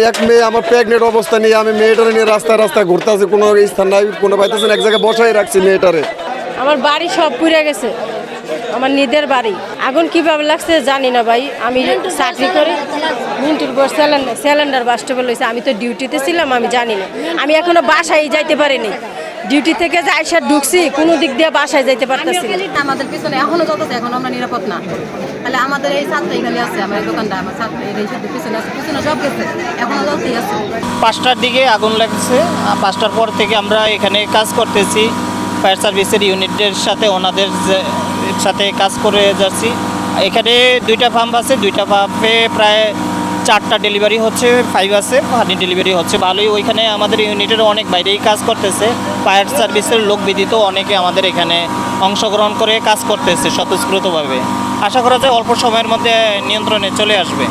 এক মেয়ে আমার প্রেগনেন্ট অবস্থা নিয়ে আমি মেয়েটারে নিয়ে রাস্তায় রাস্তায় ঘুরতেছি, কোনো স্থান নাই, কোনো পাইতেছি না, এক জায়গায় বসাই রাখছি মেয়েটারে। আমার বাড়ি সব পুড়ে গেছে, আমার নিজের বাড়ি। আগুন কিভাবে লাগছে জানি না ভাই, আমি চাকরি করি, মিন্টুর পর সিলিন্ডার বাস্টেবল হয়েছে, আমি তো ডিউটিতে ছিলাম, আমি জানি না। আমি এখনো বাসায় যাইতে পারিনি, ডিউটি থেকে যে আইসা ঢুকছি, কোনো দিক দিয়ে বাসায় যাইতে পারতেছি না। আমাদের পিছনে এখনো চলতেছে, এখন আমরা নিরাপদ না। তাহলে আমাদের এই ছাত্রই খালি আছে, আমার এই দোকানটা, আমার ছাত্র এই শুধু পিছনে আছে, পিছনে সব গেছে, এখনো চলতেই আছে। 5টার দিকে আগুন লাগছে, 5টার পর থেকে আমরা এখানে কাজ করতেছি, ফায়ার সার্ভিসের ইউনিটের সাথে ওনাদের সাথে কাজ করে যাচ্ছি। এখানে 2টা পাম্প আছে, 2টা পাম্পে প্রায় 4টা ডেলিভারি হচ্ছে, 5 আছে, পানি ডেলিভারি হচ্ছে ভালোই। ওইখানে আমাদের ইউনিটের অনেক বাইরেই কাজ করতেছে, ফায়ার সার্ভিসের লোক ব্যতীত অনেকে আমাদের এখানে অংশগ্রহণ করে কাজ করতেছে স্বতঃস্ফূর্তভাবে। আশা করা যায় অল্প সময়ের মধ্যে নিয়ন্ত্রণে চলে আসবে।